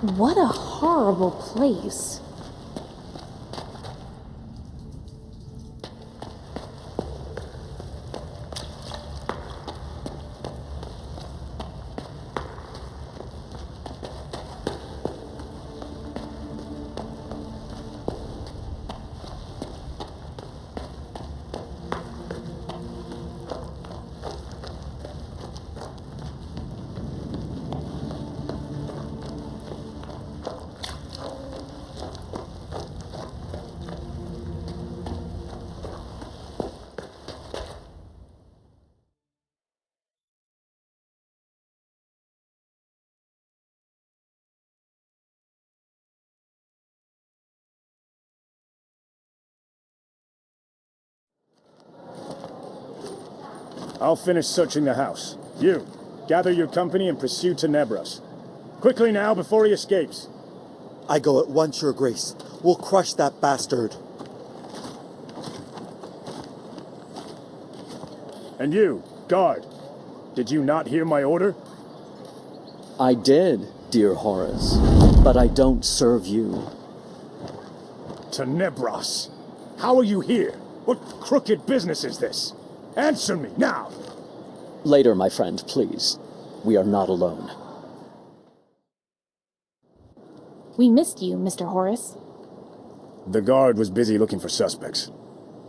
What a horrible place. I'll finish searching the house. You, gather your company and pursue Tenebras. Quickly now, before he escapes. I go at once, Your Grace. We'll crush that bastard. And you, guard, did you not hear my order? I did, dear Horace, but I don't serve you. Tenebras, how are you here? What crooked business is this? Answer me, now! Later, my friend, please. We are not alone. We missed you, Mr. Horace. The guard was busy looking for suspects.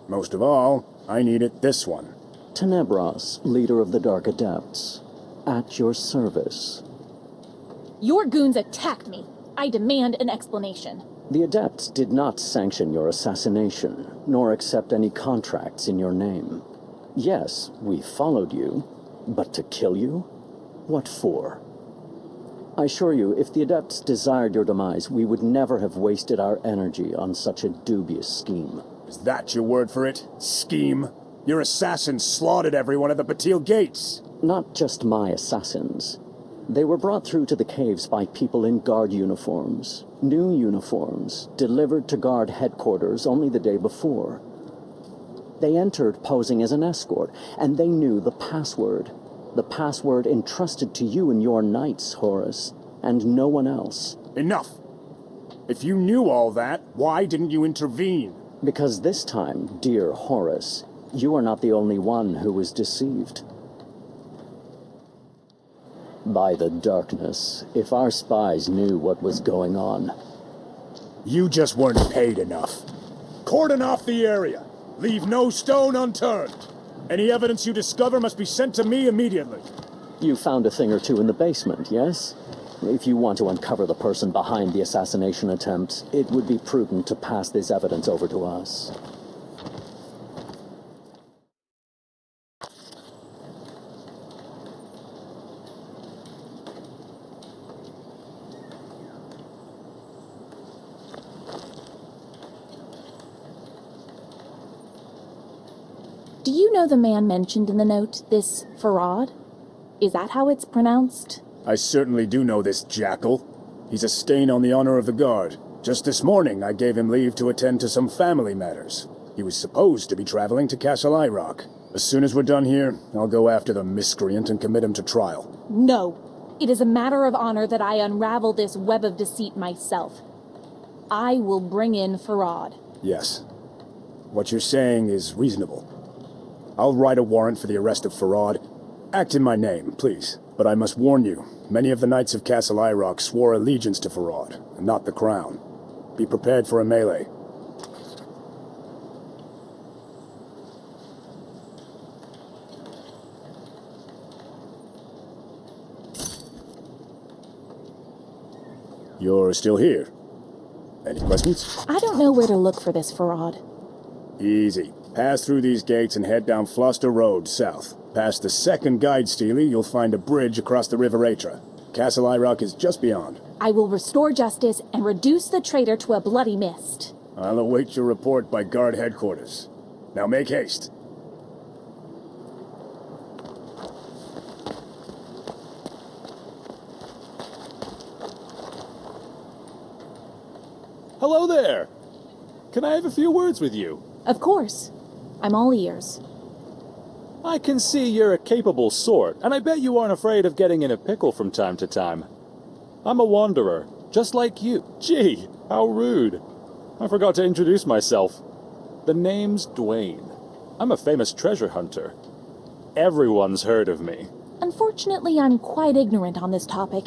Most of all, I needed this one. Tenebras, leader of the Dark Adepts, at your service. Your goons attacked me. I demand an explanation. The Adepts did not sanction your assassination, nor accept any contracts in your name. Yes, we followed you, but to kill you? What for? I assure you, if the Adepts desired your demise, we would never have wasted our energy on such a dubious scheme. Is that your word for it? Scheme? Your assassins slaughtered everyone at the Batil gates. Not just my assassins. They were brought through to the caves by people in guard uniforms. New uniforms, delivered to guard headquarters only the day before. They entered posing as an escort, and they knew the password. The password entrusted to you and your knights, Horace, and no one else. Enough! If you knew all that, why didn't you intervene? Because this time, dear Horace, you are not the only one who was deceived. By the darkness, if our spies knew what was going on. You just weren't paid enough. Cordon off the area. Leave no stone unturned. Any evidence you discover must be sent to me immediately. You found a thing or two in the basement, yes? If you want to uncover the person behind the assassination attempt, it would be prudent to pass this evidence over to us. Do you know the man mentioned in the note, this Farad? Is that how it's pronounced? I certainly do know this jackal. He's a stain on the honor of the guard. Just this morning, I gave him leave to attend to some family matters. He was supposed to be traveling to Castle Rock. As soon as we're done here, I'll go after the miscreant and commit him to trial. No. It is a matter of honor that I unravel this web of deceit myself. I will bring in Farad. Yes. What you're saying is reasonable. I'll write a warrant for the arrest of Farad. Act in my name, please. But I must warn you, many of the Knights of Castle Rock swore allegiance to Farad, and not the crown. Be prepared for a melee. You're still here. Any questions? I don't know where to look for this Farad. Easy. Pass through these gates and head down Floster Road, south. Past the second guide steely, you'll find a bridge across the River Atra. Castle Rock is just beyond. I will restore justice and reduce the traitor to a bloody mist. I'll await your report by guard headquarters. Now make haste. Hello there! Can I have a few words with you? Of course. I'm all ears. I can see you're a capable sort, and I bet you aren't afraid of getting in a pickle from time to time. I'm a wanderer, Just like you. Gee, how rude. I forgot to introduce myself. The name's Dwayne. I'm a famous treasure hunter. Everyone's heard of me. Unfortunately, I'm quite ignorant on this topic,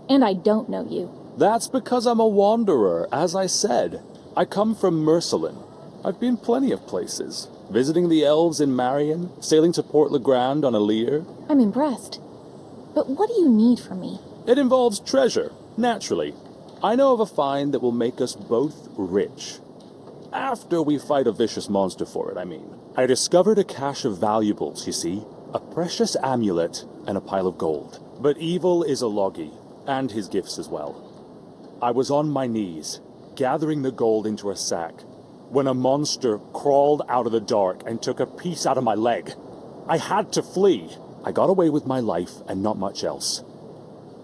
and I don't know you. That's because I'm a wanderer, as I said. I come from Mercelin. I've been plenty of places. Visiting the elves in Marion, sailing to Port LeGrand on a leer. I'm impressed. But what do you need from me? It involves treasure, naturally. I know of a find that will make us both rich. After we fight a vicious monster for it, I mean. I discovered a cache of valuables, you see. A precious amulet and a pile of gold. But evil is a Logi, and his gifts as well. I was on my knees, gathering the gold into a sack, when a monster crawled out of the dark and took a piece out of my leg. I had to flee. I got away with my life and not much else.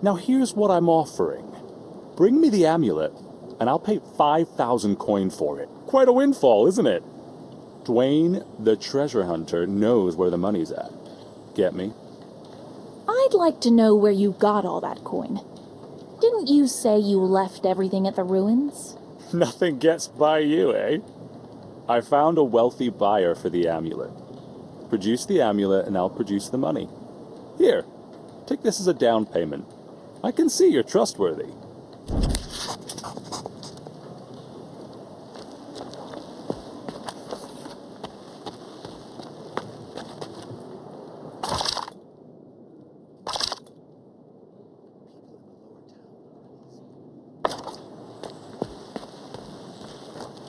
Now here's what I'm offering. Bring me the amulet, and I'll pay 5,000 coin for it. Quite a windfall, isn't it? Dwayne, the treasure hunter, knows where the money's at. Get me? I'd like to know where you got all that coin. Didn't you say you left everything at the ruins? Nothing gets by you, eh? I found a wealthy buyer for the amulet. Produce the amulet and I'll produce the money. Here, take this as a down payment. I can see you're trustworthy.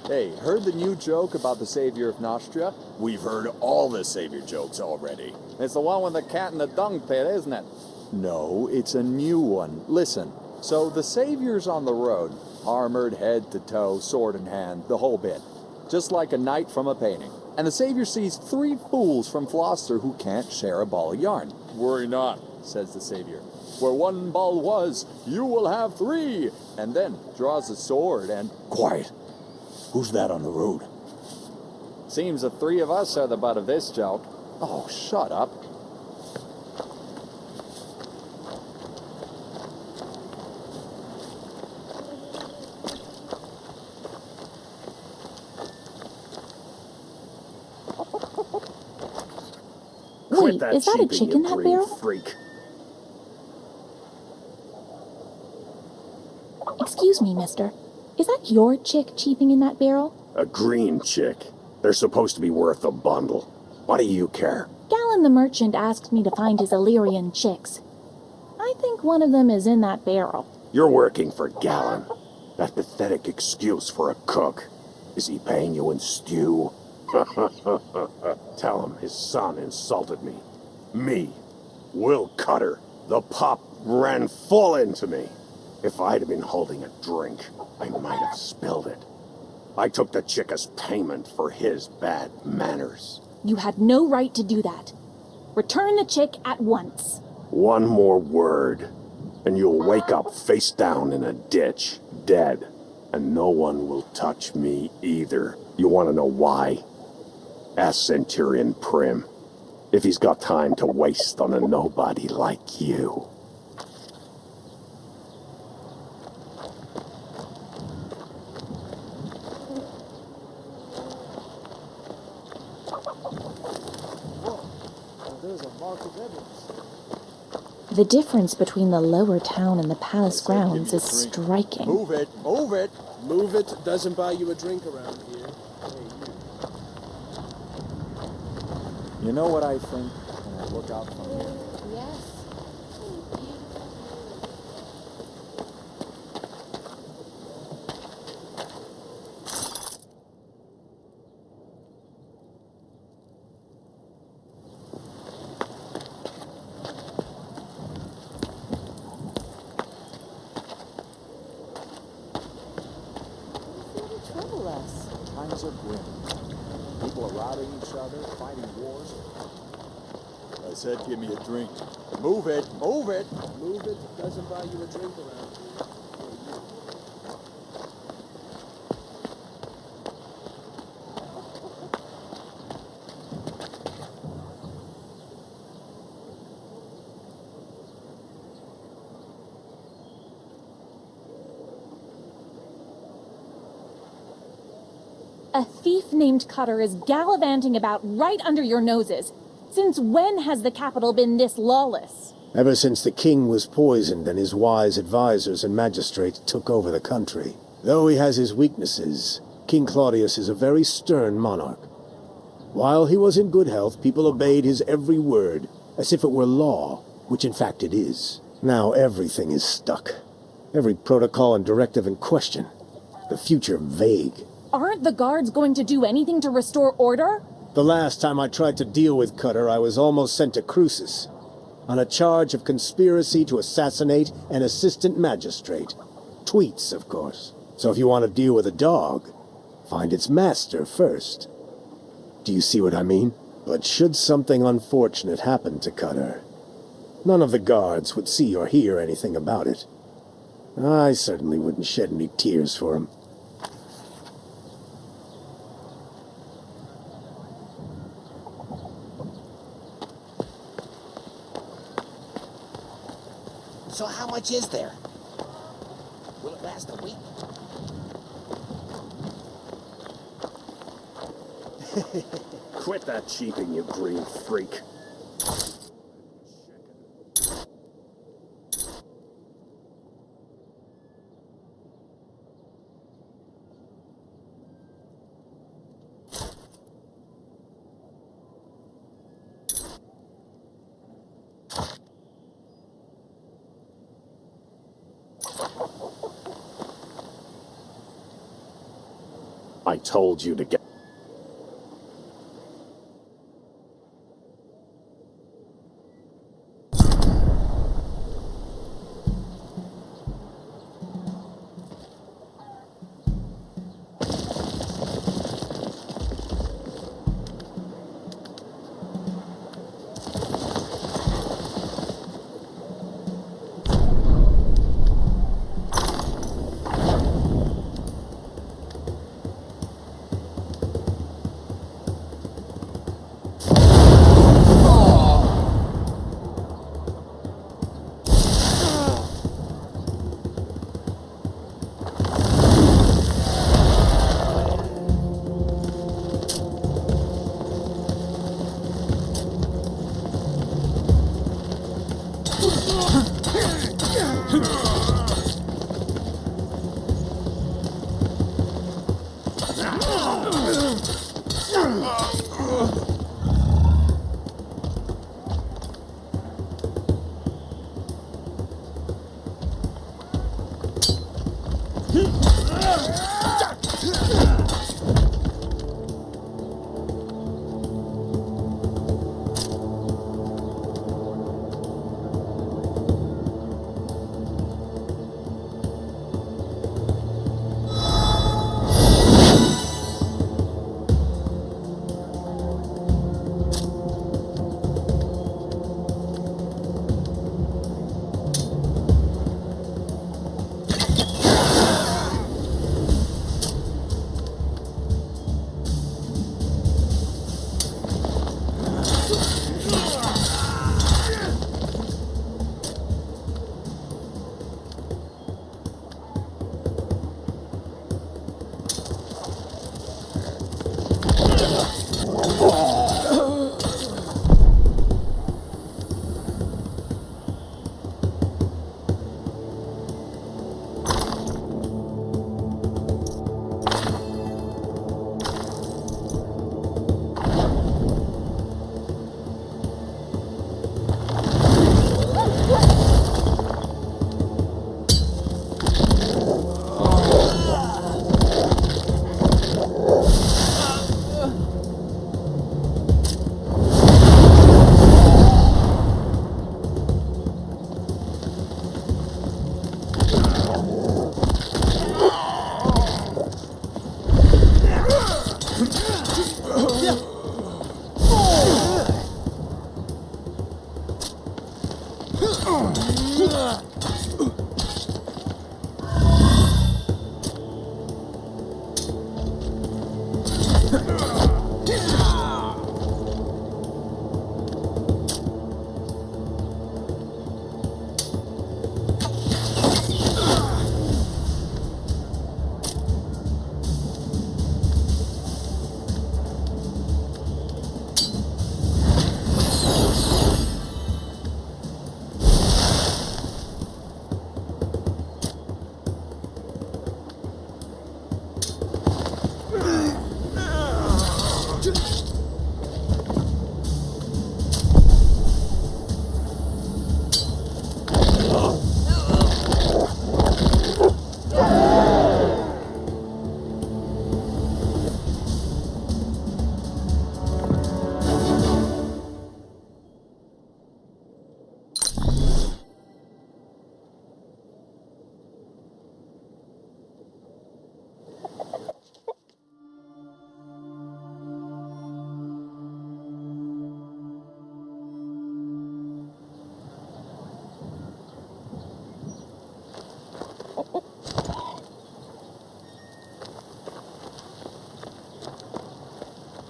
Hey, heard the new joke about the savior of Nostria? We've heard all the savior jokes already. It's the one with the cat in the dung pit, isn't it? No, it's a new one. Listen, so the savior's on the road, armored head to toe, sword in hand, the whole bit. Just like a knight from a painting. And the savior sees 3 fools from Gloucester who can't share a ball of yarn. Worry not, says the savior. Where 1 ball was, you will have 3. And then draws a sword and... Quiet. Who's that on the road? Seems the 3 of us are the butt of this joke. Oh, shut up. Wait, is that a chick in that barrel? Freak. Excuse me, mister. Is that your chick cheeping in that barrel? A green chick. They're supposed to be worth a bundle. What do you care? Gallon the merchant asked me to find his Illyrian chicks. I think one of them is in that barrel. You're working for Gallon. That pathetic excuse for a cook. Is he paying you in stew? Tell him his son insulted me. Me, Will Cutter. The pup ran full into me. If I'd have been holding a drink, I might have spilled it. I took the chick as payment for his bad manners. You had no right to do that. Return the chick at once. One more word, and you'll wake up face down in a ditch, dead. And no one will touch me either. You want to know why? Ask Centurion Prim, if he's got time to waste on a nobody like you. The difference between the lower town and the palace grounds is striking. Move it, move it. Move it doesn't buy you a drink around here. You know what I think when I look out from here? Times are grim. People are robbing each other, fighting wars. I said give me a drink. Move it, move it. Move it doesn't buy you a drink around here. A thief named Cutter is gallivanting about right under your noses. Since when has the capital been this lawless? Ever since the king was poisoned and his wise advisors and magistrates took over the country. Though he has his weaknesses, King Claudius is a very stern monarch. While he was in good health, people obeyed his every word, as if it were law, which in fact it is. Now everything is stuck. Every protocol and directive in question. The future vague. Aren't the guards going to do anything to restore order? The last time I tried to deal with Cutter, I was almost sent to Crucis, on a charge of conspiracy to assassinate an assistant magistrate. Tweets, of course. So if you want to deal with a dog, find its master first. Do you see what I mean? But should something unfortunate happen to Cutter, none of the guards would see or hear anything about it. I certainly wouldn't shed any tears for him. So how much is there? Will it last a week? Quit that cheating, you green freak. I told you to get...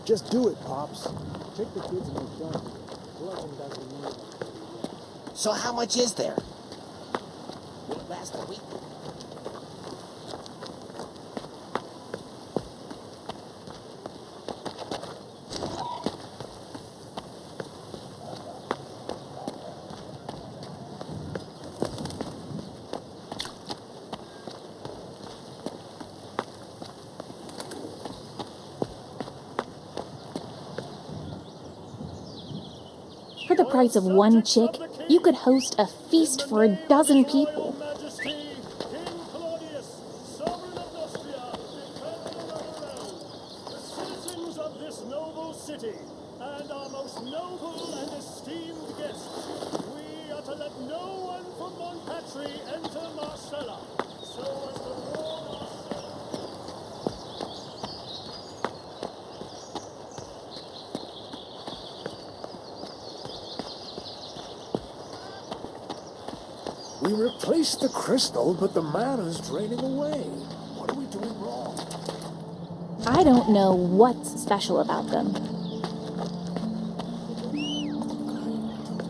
Just do it, Pops. Take the kids and they're done. Bludgeon doesn't need them. So how much is there? Will it last a week? For the price of one chick, you could host a feast for a dozen people. Majesty, King Claudius, sovereign of Nostria, defender of the realm, the citizens of this noble city, and our most noble and esteemed guests, we are to let no one from Montpatry enter Marcella, so as to warn Marcella. We replaced the crystal, but the mana's draining away. What are we doing wrong? I don't know what's special about them.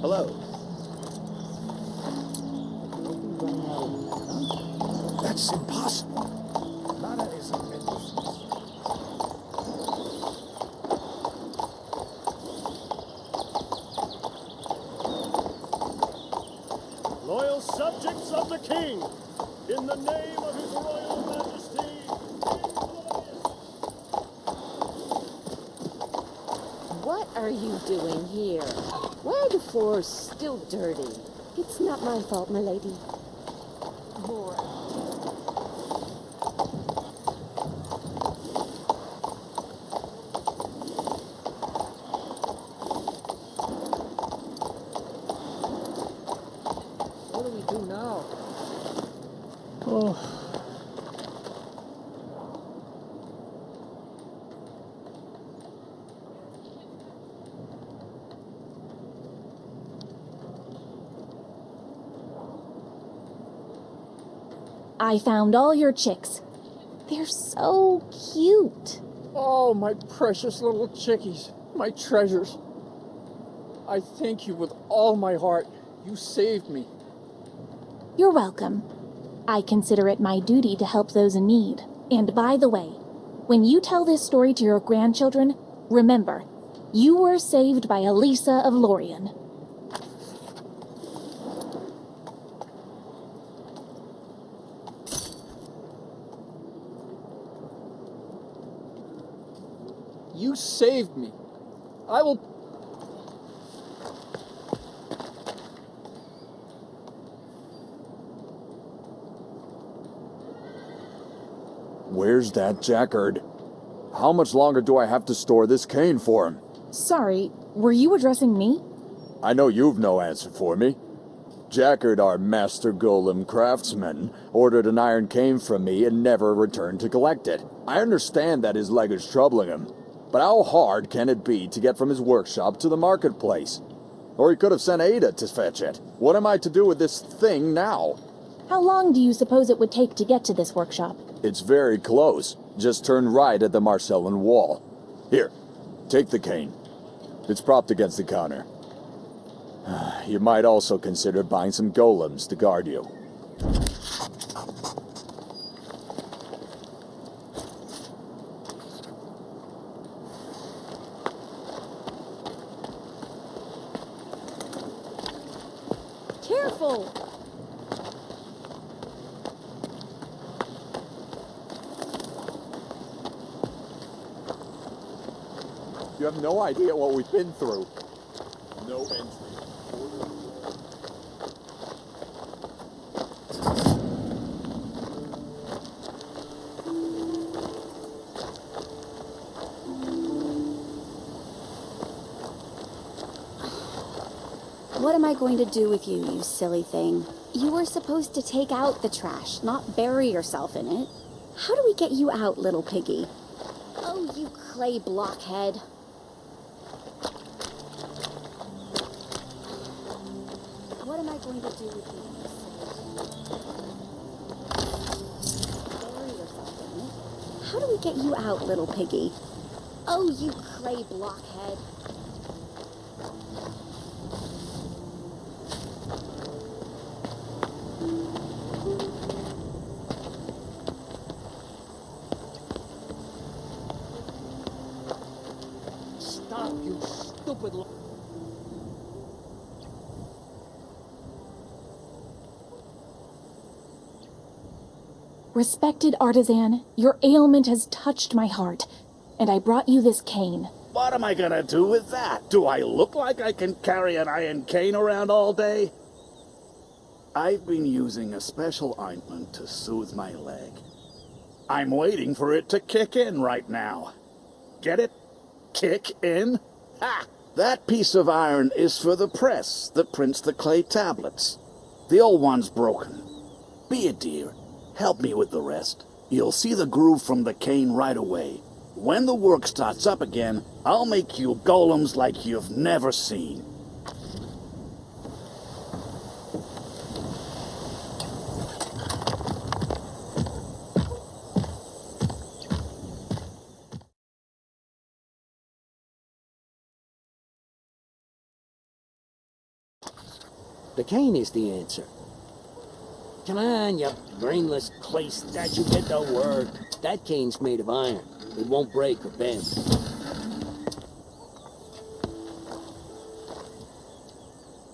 Hello. That's impossible. Mana is a menace. Loyal subjects of the king, in the name of his royal majesty, King Claudius. What are you doing here? Why are the floors still dirty? It's not my fault, my lady. More. What do we do now? Oh. I found all your chicks. They're so cute. Oh, my precious little chickies, my treasures. I thank you with all my heart. You saved me. You're welcome. I consider it my duty to help those in need. And by the way, when you tell this story to your grandchildren, remember, you were saved by Elisa of Lorien. You saved me. I will... Where's that Jackard? How much longer do I have to store this cane for him? Sorry, were you addressing me? I know you've no answer for me. Jackard, our master golem craftsman, ordered an iron cane from me and never returned to collect it. I understand that his leg is troubling him, but how hard can it be to get from his workshop to the marketplace? Or he could have sent Ada to fetch it. What am I to do with this thing now? How long do you suppose it would take to get to this workshop? It's very close. Just turn right at the Marcellan wall. Here, take the cane. It's propped against the counter. You might also consider buying some golems to guard you. Careful! You have no idea what we've been through. No entry. What am I going to do with you, you silly thing? You were supposed to take out the trash, not bury yourself in it. How do we get you out, little piggy? Oh, you clay blockhead. What am I going to do with you, you silly thing? Bury yourself in it. How do we get you out, little piggy? Oh, you clay blockhead. Stop, you stupid Respected artisan, your ailment has touched my heart, and I brought you this cane. What am I gonna do with that? Do I look like I can carry an iron cane around all day? I've been using a special ointment to soothe my leg. I'm waiting for it to kick in right now. Get it? Kick in? Ha! That piece of iron is for the press that prints the clay tablets. The old one's broken. Be a dear. Help me with the rest. You'll see the groove from the cane right away. When the work starts up again, I'll make you golems like you've never seen. The cane is the answer. Come on, you brainless clay statue, get to work. That cane's made of iron. It won't break or bend.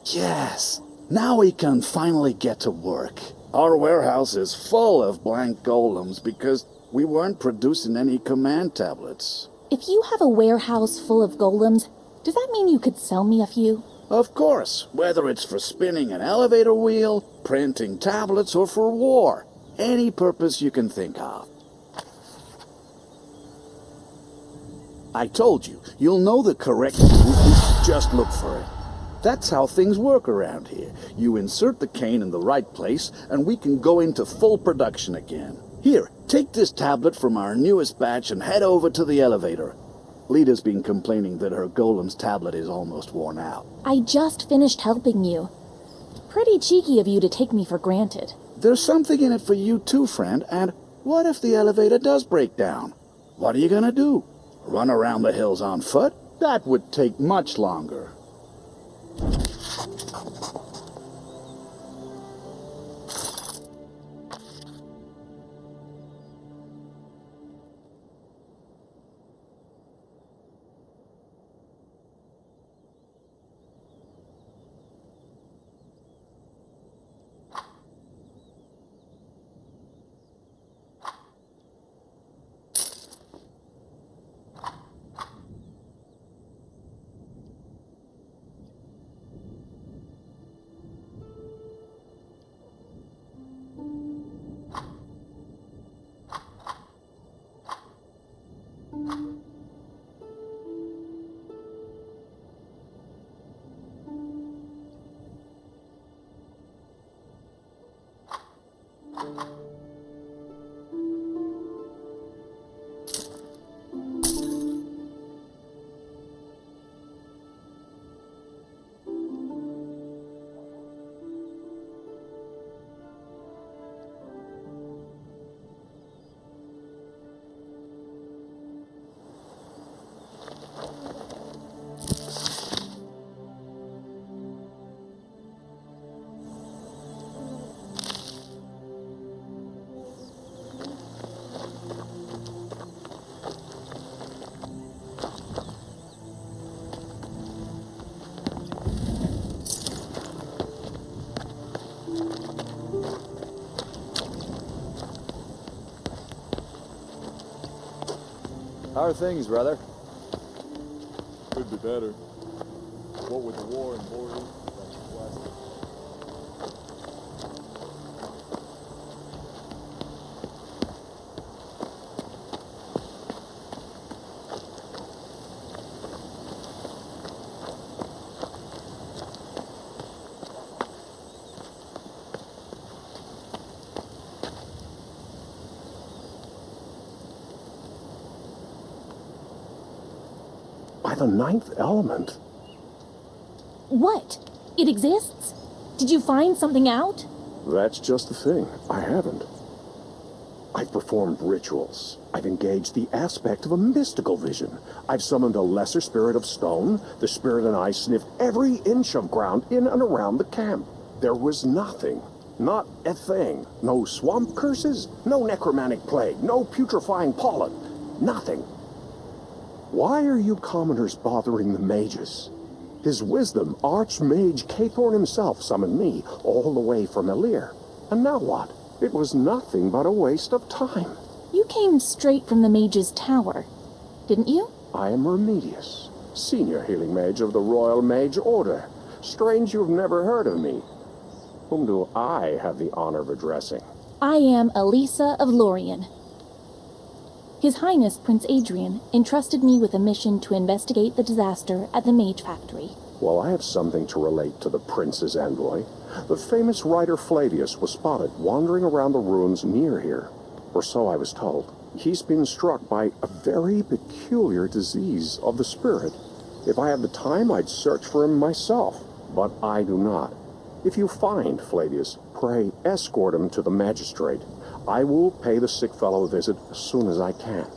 Yes, now we can finally get to work. Our warehouse is full of blank golems because we weren't producing any command tablets. If you have a warehouse full of golems, does that mean you could sell me a few? Of course, whether it's for spinning an elevator wheel, printing tablets, or for war. Any purpose you can think of. I told you, you'll know the correct move if you just look for it. That's how things work around here. You insert the cane in the right place, and we can go into full production again. Here, take this tablet from our newest batch and head over to the elevator. Lita's been complaining that her golem's tablet is almost worn out. I just finished helping you. Pretty cheeky of you to take me for granted. There's something in it for you too, friend, and what if the elevator does break down? What are you gonna do? Run around the hills on foot? That would take much longer. How are things, brother? Could be better. What with the war and borders, that's plastic. By the ninth element. What? It exists? Did you find something out? That's just the thing. I haven't. I've performed rituals. I've engaged the aspect of a mystical vision. I've summoned a lesser spirit of stone. The spirit and I sniffed every inch of ground in and around the camp. There was nothing. Not a thing. No swamp curses, no necromantic plague, no putrefying pollen. Nothing. Why are you commoners bothering the mages? His wisdom, Archmage Cathorn himself summoned me all the way from Elir. And now what? It was nothing but a waste of time. You came straight from the mage's tower, didn't you? I am Remedius, senior healing mage of the Royal Mage Order. Strange you've never heard of me. Whom do I have the honor of addressing? I am Elisa of Lorien. His Highness Prince Adrian entrusted me with a mission to investigate the disaster at the Mage Factory. Well, I have something to relate to the Prince's envoy. The famous writer Flavius was spotted wandering around the ruins near here. Or so I was told. He's been struck by a very peculiar disease of the spirit. If I had the time, I'd search for him myself. But I do not. If you find Flavius, pray escort him to the magistrate. I will pay the sick fellow a visit as soon as I can.